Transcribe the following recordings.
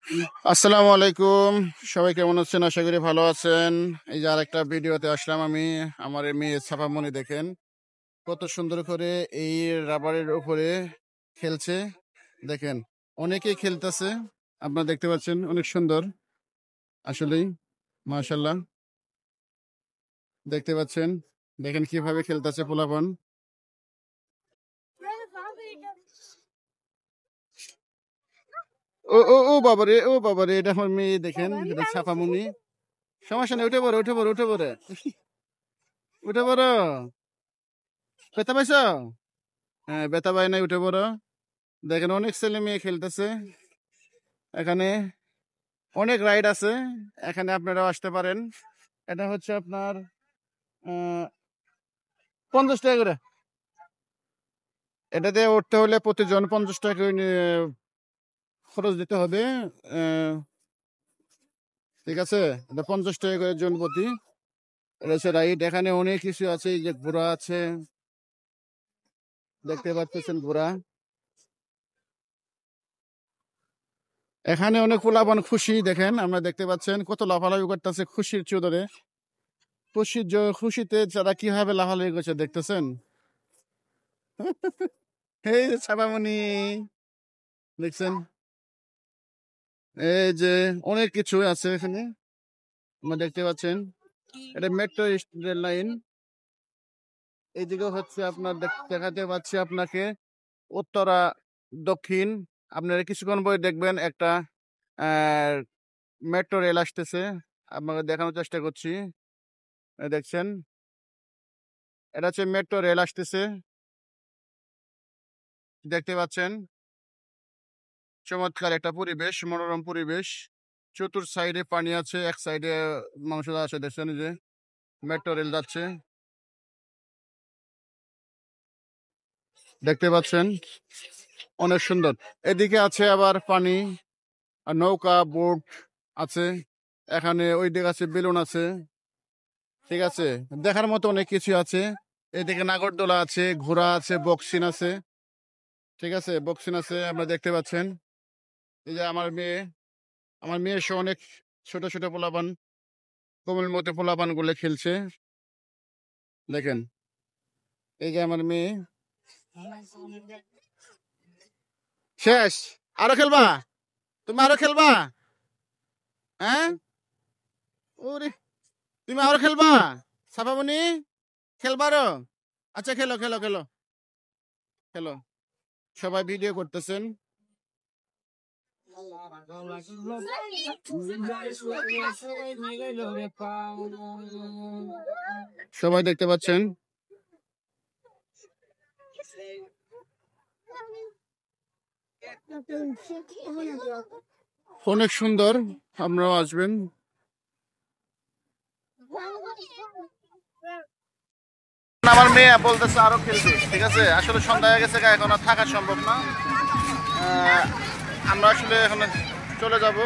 আসসালামু আলাইকুম। সবাই কেমন আছেন? আশা করি ভালো আছেন। এই যে আরেকটা ভিডিওতে আসলাম আমি। আমার এই মেয়ে ছাপামণি দেখেন কত সুন্দর করে এই রাবারের উপরে খেলছে। দেখেন অনেকেই খেলতেছে, আপনারা দেখতে পাচ্ছেন, অনেক সুন্দর আসলেই, মাশাল্লাহ। দেখতে পাচ্ছেন, দেখেন কিভাবে খেলতেছে পোলাপান। ও ও ও বাবারে, ও বাবারে, এটা আমার মেয়ে। দেখেন এটা ছাপামণি। সমস্যা নেই, উঠে পড়ো, উঠে পড়ো, উঠে পড়ে, উঠে পড়ো। ব্যথা পাইছ? হ্যাঁ, ব্যথা পায় নাই, উঠে পড়ো। দেখেন অনেক ছেলে মেয়ে খেলতেছে এখানে, অনেক রাইড আছে এখানে, আপনারাও আসতে পারেন। এটা হচ্ছে আপনার 50 টাকা করে। এটাতে উঠতে হলে প্রতিজন 50 টাকা করে খরচ দিতে হবে। আহ, ঠিক আছে, এটা 50 টাকা করে জন প্রতি। এটা হচ্ছে রাইড। এখানে অনেক কিছু আছে, এই যে ঘোড়া আছে, দেখতে পাচ্ছেন ঘোড়া। এখানে অনেক পোলাপান খুশি, দেখেন আমরা দেখতে পাচ্ছেন কত লাফালাফি করতেছে খুশির চোদরে। খুশিতে যারা কিভাবে লাফালাফি করছে দেখতেছেন। এই যে ছাপামণি, দেখছেন, এই যে অনেক কিছু আছে এখানে, আপনারা দেখতে পাচ্ছেন। এটা মেট্রো রেল লাইন। এইদিকে হচ্ছে আপনার দেখাতে পাচ্ছি আপনাকে উত্তরা দক্ষিণ। আপনারা কিছুক্ষণ পরে দেখবেন একটা মেট্রো রেল আসতেছে, আপনাকে দেখানোর চেষ্টা করছি। দেখছেন, এটা হচ্ছে মেট্রো রেল আসতেছে, দেখতে পাচ্ছেন। চমৎকার একটা পরিবেশ, মনোরম পরিবেশ। চতুর সাইডে পানি আছে, এক সাইডে মানুষ আছে, দেখছেন এই যে মেট্রো রেল যাচ্ছে, দেখতে পাচ্ছেন, অনেক সুন্দর। এদিকে আছে আবার পানি আর নৌকা, বোট আছে এখানে। ওই দিকে আছে বেলুন আছে, ঠিক আছে, দেখার মতো অনেক কিছু আছে। এদিকে নাগরদোলা আছে, ঘোড়া আছে, বক্সিন আছে, ঠিক আছে, বক্সিন আছে, আপনারা দেখতে পাচ্ছেন। এই যে আমার মেয়ে সহ অনেক ছোট ছোট পোলাপান, কোমল মতো পোলাপান গুলো খেলছে, দেখেন। এই যে আমার মেয়ে। শেষ? আরো খেলবা? তুমি আরো খেলবা? হ্যাঁ, ওরে, তুমি আরো খেলবা? ছাপামণি, খেলবা আরো? আচ্ছা, খেলো খেলো খেলো খেলো। সবাই ভিডিও করতেছেন। সবাই দেখতে পাচ্ছেন। অনেক সুন্দর, আপনারাও আসবেন। আমার মেয়ে বলতেছে আরো খেলবে, ঠিক আছে। আসলে সন্ধ্যা হয়ে গেছে, এখন আর থাকা সম্ভব না। আমরা আসলে এখন চলে যাব।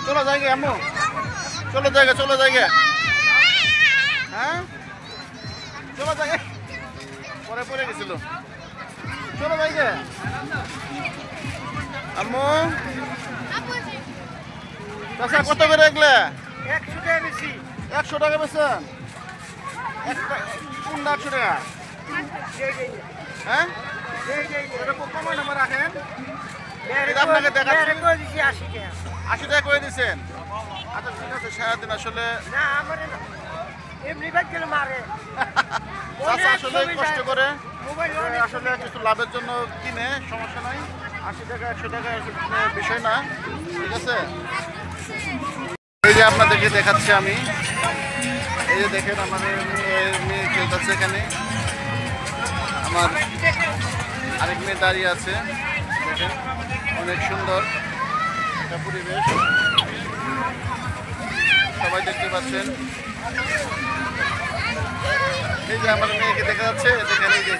চলো জায়গা আম্মু, চলো জায়গা, চলো জায়গা। হ্যাঁ, চলো জায়গা, পরে পরে গেছিল। চলো জায়গা আম্মু। আচ্ছা, কত করে এগুলা? 100 টাকা বেশি। 100 টাকা বেছেন? কোনটা 100 টাকা? হ্যাঁ, কমাই নাম্বার রাখেন। আপনাকে দেখাচ্ছি 80 টাকা করে দিচ্ছেন। আচ্ছা, ঠিক আছে। সারাদিন আসলে আসলে কষ্ট করে আসলে কিছু লাভের জন্য কিনে, সমস্যা নাই। 80 টাকা 100 টাকা বিষয় না, ঠিক আছে। এই যে আপনাদেরকে দেখাচ্ছি আমি, এই যে দেখেন আমাদের মেয়ে খেলতেছে এখানে। আমার আরেক মেয়ে দাঁড়িয়ে আছে, দেখেন অনেক সুন্দর একটা পরিবেশ, সবাই দেখতে পাচ্ছেন। এই যে আমার মেয়েকে দেখা যাচ্ছে, দেখেন এই যে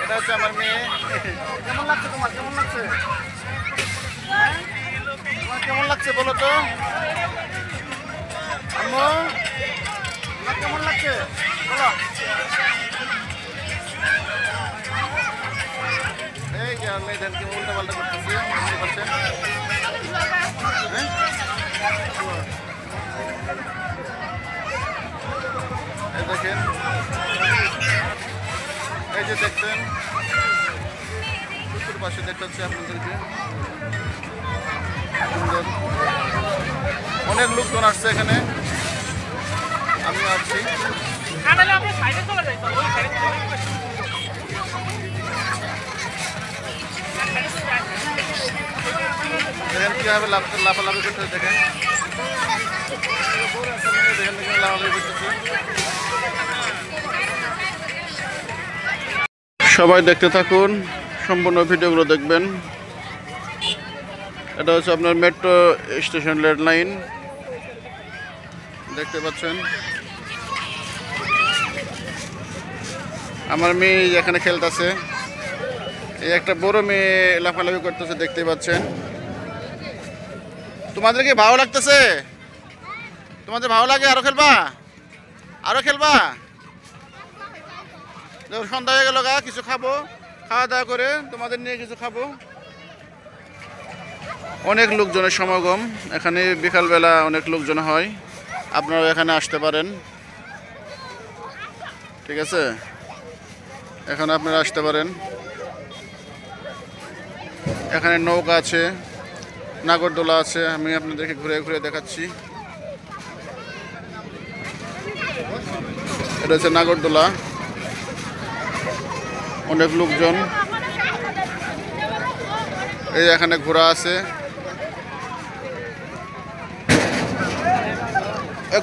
এটা হচ্ছে আমার মেয়ে। কেমন লাগছে তোমার? কেমন লাগছে? তোমার কেমন লাগছে বলো তো আম্মু? তোমার কেমন লাগছে বলো? এই যে মেয়েদেরকে উল্টা পাল্টা করতেছে, বুঝতে পারছেন? হ্যাঁ, যে দেখতেন পুকুর পাশে দেখাচ্ছি আপনাদেরকে সুন্দর অনেক লোকজন আসছে এখানে আমি আসছি দেখেন কিভাবে লাফালাফি করতে দেখেন লাফালাফি করতেছে সবাই দেখতে থাকুন সম্পূর্ণ ভিডিওগুলো দেখবেন এটা হচ্ছে আপনার মেট্রো স্টেশন রেল লাইন দেখতে পাচ্ছেন আমার মেয়ে এখানে খেলতেছে এই একটা বড় মেয়ে লাফালাফি করতেছে দেখতে পাচ্ছেন তোমাদের কি ভালো লাগতেছে তোমাদের ভালো লাগে আরো খেলবা সন্ধ্যা হয়ে গেল গা কিছু খাবো খাওয়া দাওয়া করে তোমাদের নিয়ে কিছু খাবো অনেক লোকজনের সমাগম এখানে বিকালবেলা অনেক লোকজন হয় আপনারা এখানে আসতে পারেন ঠিক আছে এখানে আপনারা আসতে পারেন এখানে নৌকা আছে নাগরদোলা আছে আমি আপনাদেরকে ঘুরে ঘুরে দেখাচ্ছি এটা হচ্ছে নাগরদোলা অনেক লোকজন এই এখানে ঘোড়া আছে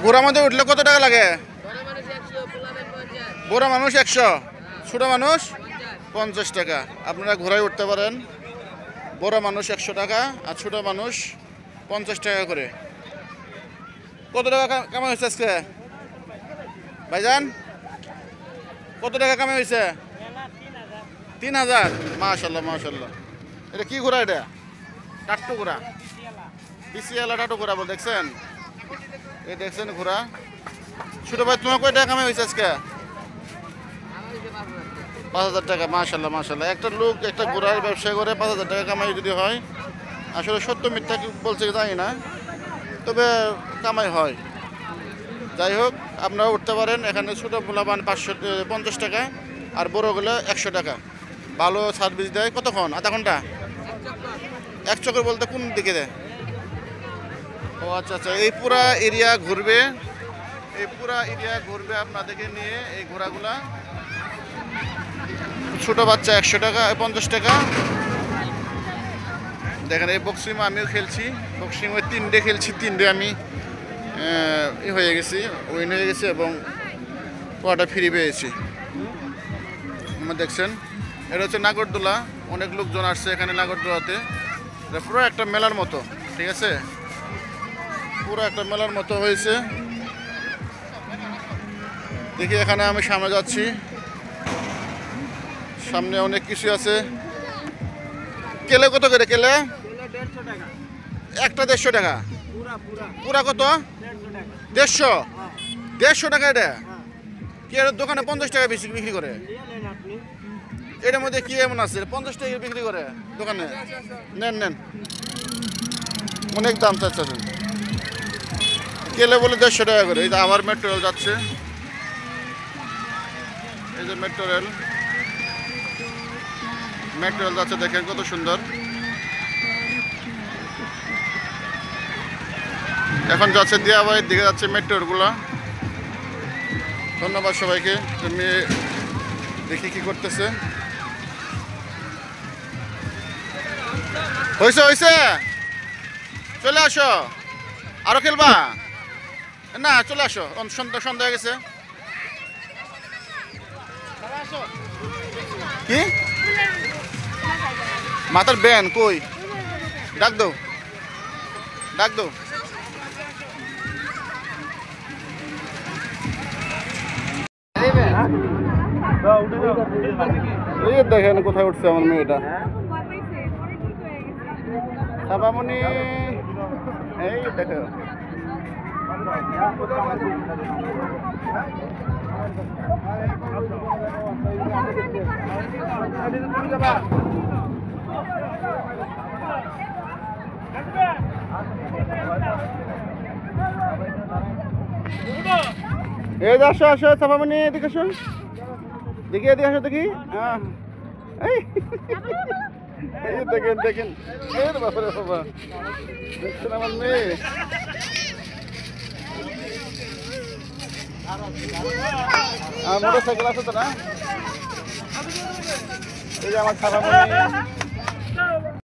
ঘোড়ার মধ্যে উঠলে কত টাকা লাগে বড় মানুষ 100 ছোট মানুষ 50 টাকা আপনারা ঘোড়ায় উঠতে পারেন বড় মানুষ 100 টাকা আর ছোট মানুষ 50 টাকা করে কত টাকা কামাই হয়েছে আজকে ভাইজান কত টাকা কামাই হয়েছে 3000 মাশাআল্লাহ মাশাআল্লাহ এটা কি ঘোড়া এটা টাট্টু ঘোড়া বিসিএলা টাট্টু ঘোড়া বল দেখছেন এই দেখছেন ঘোড়া ছোট ভাই তোমার কয় টাকা কামাই হয়েছে আজকে 5000 টাকা মাশাআল্লাহ মাশাআল্লাহ একটা লোক একটা ঘোড়ার ব্যবসা করে 5000 টাকা কামাই যদি হয় আসলে সত্য মিথ্যা কি বলছে জানি না তবে কামাই হয় যাই হোক আপনারা উঠতে পারেন এখানে ছোট পোলাপান 550 টাকা আর বড়গুলো 100 টাকা ভালো সার্ভিস দেয় কতক্ষণ আধা ঘন্টা এক চক্কর বলতে কোন দিকে দেয় ও আচ্ছা আচ্ছা এই পুরা এরিয়া ঘুরবে আপনাদেরকে নিয়ে এই ঘোড়াগুলা ছোট বাচ্চা 100 টাকা 50 টাকা দেখেন এই বক্সিং আমিও খেলছি বক্সিং ওই 3ডে খেলছি 3ডে আমি হয়ে গেছি উইন হয়ে গেছি এবং কোয়াটা ফ্রি পেয়েছি আপনারা দেখছেন এটা হচ্ছে নাগরদোলা অনেক লোকজন আসছে এখানে নাগরদোলাতে এটা পুরো একটা মেলার মতো ঠিক আছে পুরো একটা মেলার মতো হয়েছে দেখি এখানে আমি সামনে যাচ্ছি সামনে অনেক কিছু আছে কেলে কত করে কেলে একটা 150 টাকা পুরা কত 150 টাকা এটা কি এর দোকানে 50 টাকা বেশি বিক্রি করে এটার মধ্যে কি এমন আছে 50 টাকা বিক্রি করে দোকানে নেন অনেক দাম চাচ্ছেন কেলে বলে 150 টাকা করে এই যে আবার মেট্রো রেল যাচ্ছে এই যে মেট্রো রেল যাচ্ছে দেখেন কত সুন্দর এখন যাচ্ছে দিয়াবাড়ির দিকে যাচ্ছে মেট্রোগুলা ধন্যবাদ সবাইকে তুমি দেখি কি করতেছে হয়েছে চলে আসো আরো খেলবা না চলে আসো সন্ধ্যা হয়ে গেছে কি মাথার ব্যান কই ডাক দাও এই দেখেন কোথায় উঠছে আমার মেয়েটা সাবামণি এই দেখো এই আসো সাবামণি এদিকে আসো দেখি এদিকে আসো দেখি এই এই যে দেখেন দেখেন এই রে বাবা রে বাবা দেখছেন আমার মেয়ে মোটর সাইকেল আছে তো না এই যে আমার খারাপ